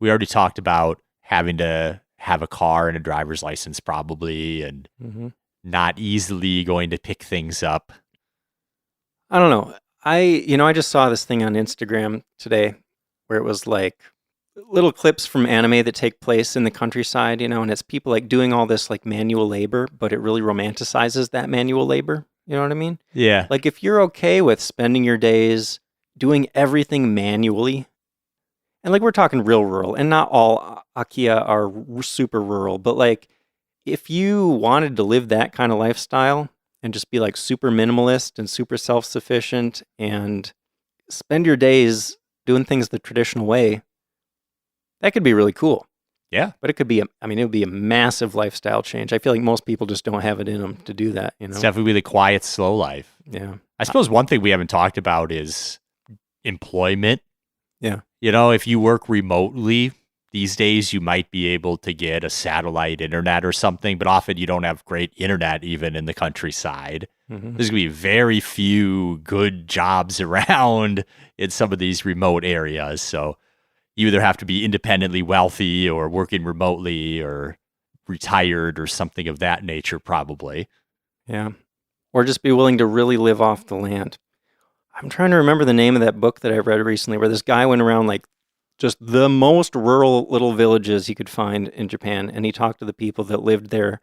We already talked about having to have a car and a driver's license probably, and not easily going to pick things up. I don't know. I just saw this thing on Instagram today where it was like little clips from anime that take place in the countryside, and it's people like doing all this like manual labor, but it really romanticizes that manual labor. You know what I mean? Yeah. Like if you're okay with spending your days doing everything manually, and like we're talking real rural, and not all Akiya are super rural, but like if you wanted to live that kind of lifestyle and just be like super minimalist and super self-sufficient and spend your days doing things the traditional way, that could be really cool. Yeah. But it would be a massive lifestyle change. I feel like most people just don't have it in them to do that, It's definitely the quiet, slow life. Yeah. I suppose one thing we haven't talked about is employment. Yeah. If you work remotely, these days you might be able to get a satellite internet or something, but often you don't have great internet even in the countryside. There's going to be very few good jobs around in some of these remote areas. So you either have to be independently wealthy or working remotely or retired or something of that nature, probably. Yeah. Or just be willing to really live off the land. I'm trying to remember the name of that book that I read recently where this guy went around like just the most rural little villages he could find in Japan. And he talked to the people that lived there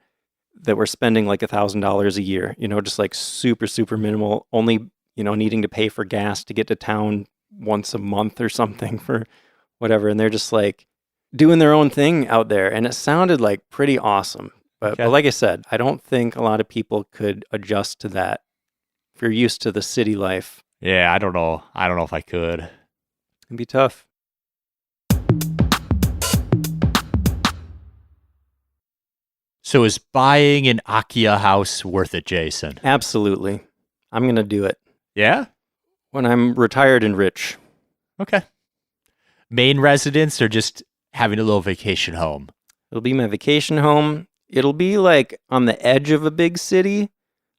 that were spending like $1,000 a year, just like super, super minimal, only, needing to pay for gas to get to town once a month or something for whatever. And they're just like doing their own thing out there. And it sounded like pretty awesome. But like I said, I don't think a lot of people could adjust to that if you're used to the city life. Yeah, I don't know. I don't know if I could. It'd be tough. So is buying an Akiya house worth it, Jason? Absolutely. I'm going to do it. Yeah? When I'm retired and rich. Okay. Main residence or just having a little vacation home? It'll be my vacation home. It'll be like on the edge of a big city.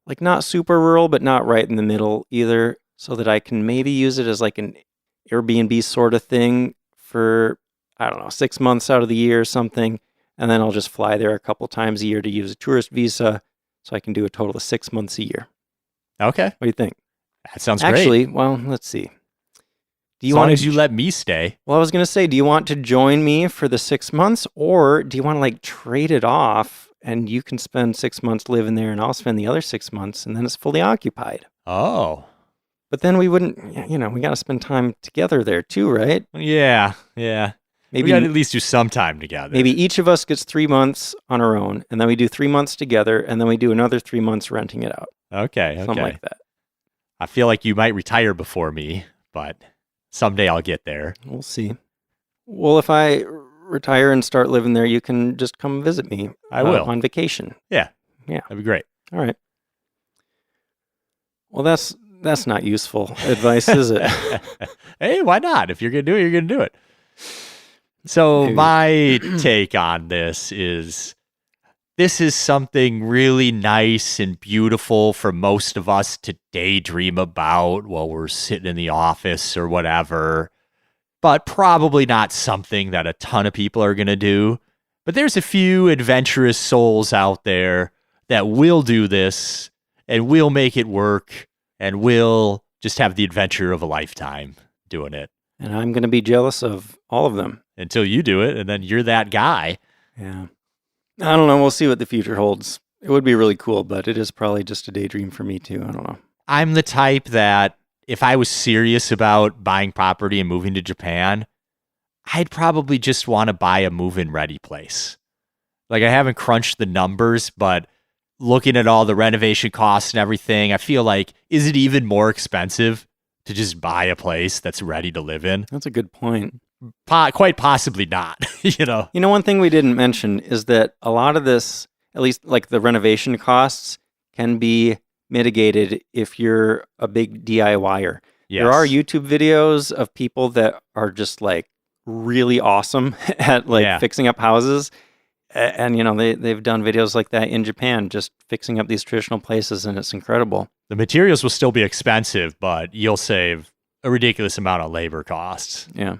like not super rural, but not right in the middle either, so that I can maybe use it as like an Airbnb sort of thing for, I don't know, 6 months out of the year or something. And then I'll just fly there a couple times a year to use a tourist visa, so I can do a total of 6 months a year. Okay. What do you think? That sounds great. Actually, well, let's see. As long as you let me stay. Well, I was going to say, do you want to join me for the 6 months, or do you want to like trade it off and you can spend 6 months living there and I'll spend the other 6 months and then it's fully occupied? Oh. But then we wouldn't, we got to spend time together there too, right? Yeah. Maybe we got to at least do some time together. Maybe each of us gets 3 months on our own, and then we do 3 months together, and then we do another 3 months renting it out. Okay. Something like that. I feel like you might retire before me, but someday I'll get there. We'll see. Well, if I retire and start living there, you can just come visit me. I will. On vacation. Yeah. That'd be great. All right. Well, that's not useful advice, is it? Hey, why not? If you're going to do it, you're going to do it. So Maybe. My take on this is something really nice and beautiful for most of us to daydream about while we're sitting in the office or whatever, but probably not something that a ton of people are going to do. But there's a few adventurous souls out there that will do this and will make it work and will just have the adventure of a lifetime doing it. And I'm going to be jealous of all of them. Until you do it, and then you're that guy. Yeah. I don't know. We'll see what the future holds. It would be really cool, but it is probably just a daydream for me too. I don't know. I'm the type that if I was serious about buying property and moving to Japan, I'd probably just want to buy a move-in ready place. Like, I haven't crunched the numbers, but looking at all the renovation costs and everything, I feel like, is it even more expensive to just buy a place that's ready to live in? That's a good point. Quite possibly not, One thing we didn't mention is that a lot of this, at least like the renovation costs, can be mitigated if you're a big DIYer. Yes. There are YouTube videos of people that are just like really awesome at fixing up houses. And, they've done videos like that in Japan, just fixing up these traditional places, and it's incredible. The materials will still be expensive, but you'll save a ridiculous amount on labor costs. Yeah.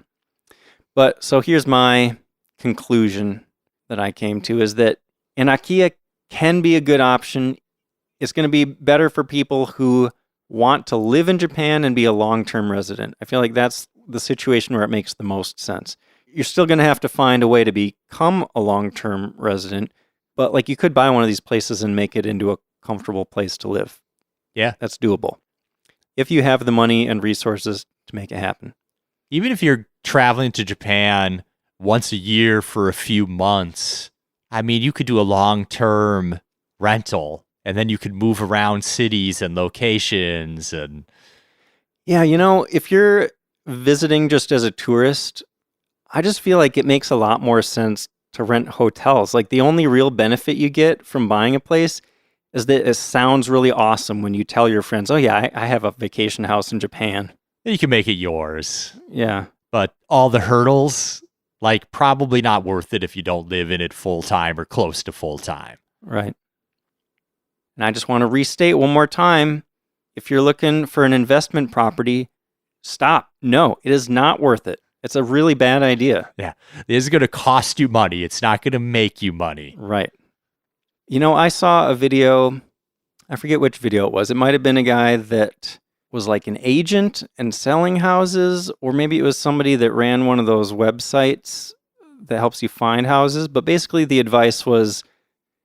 But so here's my conclusion that I came to, is that an Akiya can be a good option. It's going to be better for people who want to live in Japan and be a long-term resident. I feel like that's the situation where it makes the most sense. You're still going to have to find a way to become a long-term resident, but like you could buy one of these places and make it into a comfortable place to live. Yeah. That's doable if you have the money and resources to make it happen. Even if you're traveling to Japan once a year for a few months, I mean, you could do a long-term rental, and then you could move around cities and locations. And yeah, if you're visiting just as a tourist, I just feel like it makes a lot more sense to rent hotels. Like, the only real benefit you get from buying a place is that it sounds really awesome when you tell your friends, oh yeah, I have a vacation house in Japan. you can make it yours. Yeah. But all the hurdles, like, probably not worth it if you don't live in it full time or close to full time. Right. And I just want to restate one more time, if you're looking for an investment property, stop. No, it is not worth it. It's a really bad idea. Yeah. It is going to cost you money. It's not going to make you money. Right. I saw a video, I forget which video it was. It might have been a guy that was like an agent and selling houses, or maybe it was somebody that ran one of those websites that helps you find houses. But basically the advice was,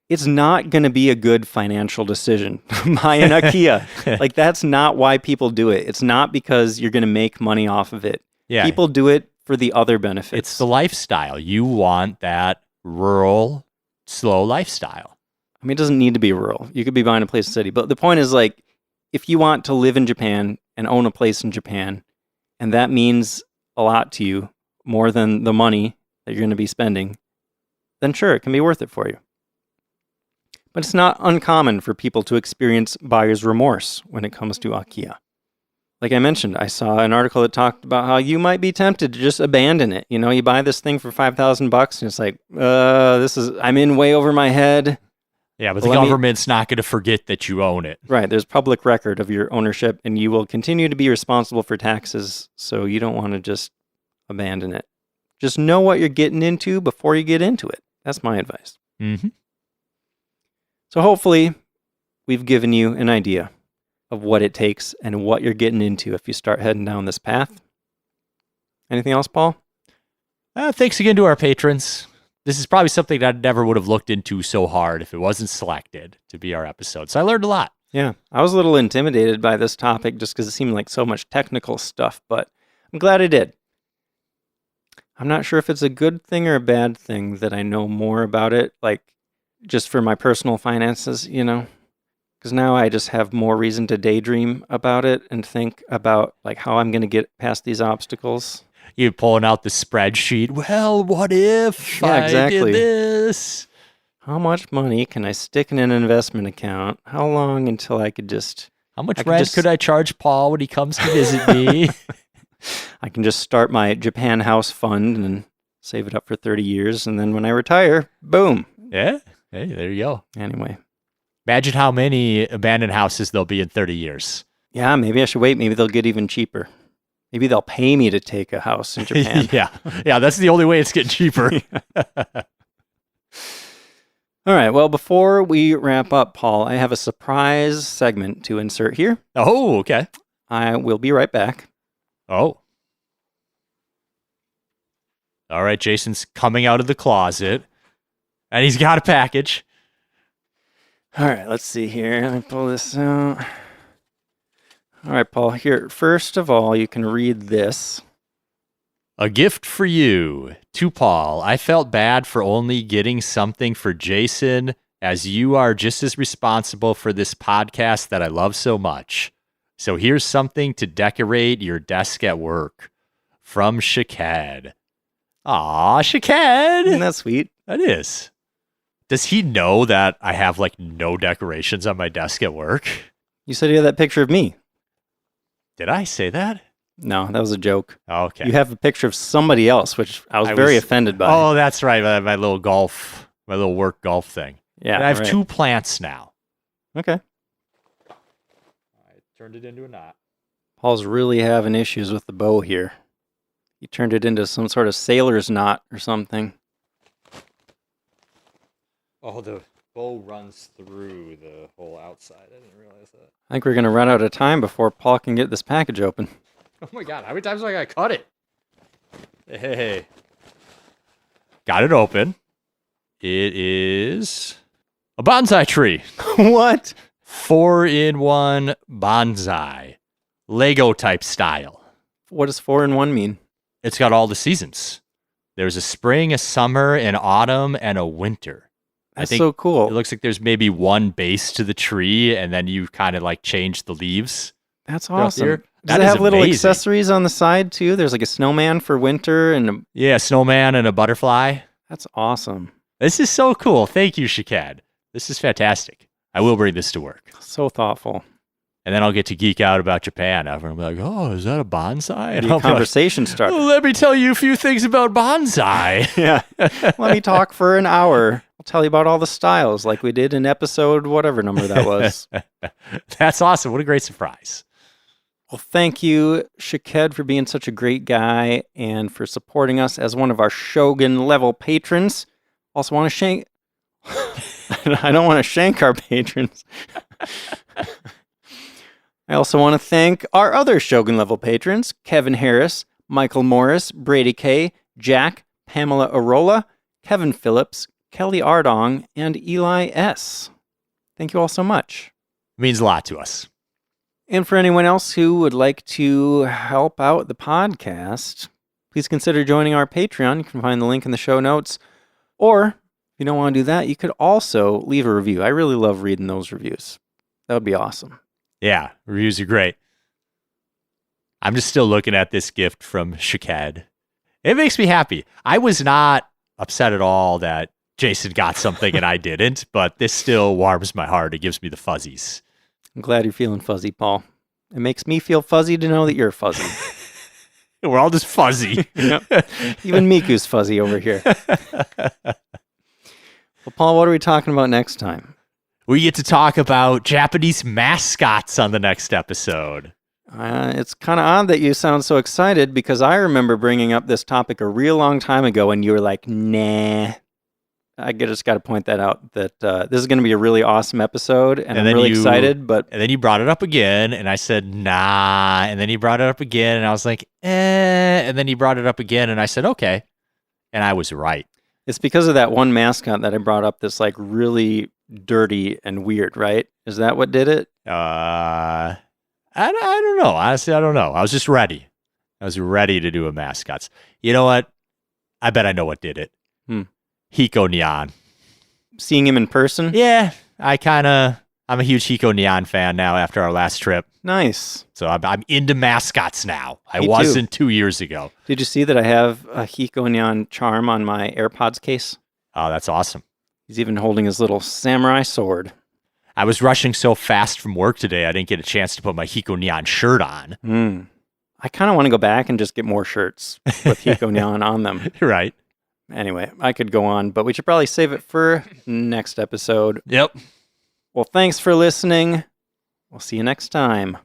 it's not going to be a good financial decision to buy an Akiya. Like, that's not why people do it. It's not because you're going to make money off of it. Yeah. People do it for the other benefits. It's the lifestyle. You want that rural, slow lifestyle. I mean, it doesn't need to be rural. You could be buying a place in the city. But the point is, like, if you want to live in Japan and own a place in Japan, and that means a lot to you, more than the money that you're going to be spending, then sure, it can be worth it for you. But it's not uncommon for people to experience buyer's remorse when it comes to Akiya. Like I mentioned, I saw an article that talked about how you might be tempted to just abandon it. You buy this thing for $5,000 and it's like, I'm in way over my head. Yeah, but Well, the government's not going to forget that you own it. Right. There's public record of your ownership, and you will continue to be responsible for taxes, so you don't want to just abandon it. Just know what you're getting into before you get into it. That's my advice. Mm-hmm. So hopefully, we've given you an idea of what it takes and what you're getting into if you start heading down this path. Anything else, Paul? Thanks again to our patrons. This is probably something that I never would have looked into so hard if it wasn't selected to be our episode. So I learned a lot. Yeah, I was a little intimidated by this topic just because it seemed like so much technical stuff, but I'm glad I did. I'm not sure if it's a good thing or a bad thing that I know more about it, like just for my personal finances, because now I just have more reason to daydream about it and think about like how I'm going to get past these obstacles. You pulling out the spreadsheet. Well, what if I did this? How much money can I stick in an investment account? How long until I could just... How much rent could I charge Paul when he comes to visit me? I can just start my Japan house fund and save it up for 30 years. And then when I retire, boom. Yeah. Hey, there you go. Anyway. Imagine how many abandoned houses there'll be in 30 years. Yeah, maybe I should wait. Maybe they'll get even cheaper. Maybe they'll pay me to take a house in Japan. Yeah, that's the only way it's getting cheaper. All right, well, before we wrap up, Paul, I have a surprise segment to insert here. Oh, okay. I will be right back. Oh. All right, Jason's coming out of the closet, and he's got a package. All right, let's see here. Let me pull this out. All right, Paul, here, first of all, you can read this. A gift for you. To Paul, I felt bad for only getting something for Jason, as you are just as responsible for this podcast that I love so much. So here's something to decorate your desk at work. From Shaked. Aw, Shaked. Isn't that sweet? That is. Does he know that I have like no decorations on my desk at work? You said you had that picture of me. Did I say that? No, that was a joke. Okay. You have a picture of somebody else, which I was very offended by. Oh, that's right. My little work golf thing. Yeah. And I have 2 plants now. Okay. I turned it into a knot. Paul's really having issues with the bow here. He turned it into some sort of sailor's knot or something. Oh, the bow runs through the whole outside. I didn't realize that. I think we're going to run out of time before Paul can get this package open. Oh my God, how many times do I gotta cut it? Hey. Got it open. It is a bonsai tree. What? 4-in-1 bonsai. Lego type style. What does 4-in-1 mean? It's got all the seasons. There's a spring, a summer, an autumn, and a winter. That's so cool. It looks like there's maybe one base to the tree, and then you kind of like change the leaves. That's awesome. Does it have little accessories on the side too? There's like a snowman for winter and a snowman and a butterfly. That's awesome. This is so cool. Thank you, Shaked. This is fantastic. I will bring this to work. So thoughtful. And then I'll get to geek out about Japan. Everyone will be like, oh, is that a bonsai? And I'll conversation starter. Oh, let me tell you a few things about bonsai. Yeah. Let me talk for an hour. I'll tell you about all the styles like we did in episode whatever number that was. That's awesome. What a great surprise. Well, thank you, Shaked, for being such a great guy and for supporting us as one of our Shogun level patrons. Also want to shank... I don't want to shank our patrons. I also want to thank our other Shogun level patrons, Kevin Harris, Michael Morris, Brady K, Jack, Pamela Arola, Kevin Phillips, Kelly Ardong, and Eli S. Thank you all so much. It means a lot to us. And for anyone else who would like to help out the podcast, please consider joining our Patreon. You can find the link in the show notes. Or, if you don't want to do that, you could also leave a review. I really love reading those reviews. That would be awesome. Yeah, reviews are great. I'm just still looking at this gift from Shaked. It makes me happy. I was not upset at all that Jason got something and I didn't, but this still warms my heart. It gives me the fuzzies. I'm glad you're feeling fuzzy, Paul. It makes me feel fuzzy to know that you're fuzzy. We're all just fuzzy. Yep. Even Miku's fuzzy over here. Well, Paul, what are we talking about next time? We get to talk about Japanese mascots on the next episode. It's kind of odd that you sound so excited because I remember bringing up this topic a real long time ago and you were like, nah. I just got to point that out that this is going to be a really awesome episode and I'm really excited. But and then you brought it up again and I said, nah. And then you brought it up again and I was like, And then you brought it up again and I said, okay. And I was right. It's because of that one mascot that I brought up that's like really dirty and weird, right? Is that what did it? I don't know. Honestly, I don't know. I was just ready. I was ready to do a mascots. You know what? I bet I know what did it. Hiko Nyan. Seeing him in person? Yeah, I'm a huge Hiko Nyan fan now after our last trip. Nice. So I'm into mascots now. I wasn't 2 years ago. Did you see that I have a Hiko Nyan charm on my AirPods case? Oh, that's awesome. He's even holding his little samurai sword. I was rushing so fast from work today, I didn't get a chance to put my Hiko Nyan shirt on. I kind of want to go back and just get more shirts with Hiko Nyan on them. Right. Anyway, I could go on, but we should probably save it for next episode. Yep. Well, thanks for listening. We'll see you next time.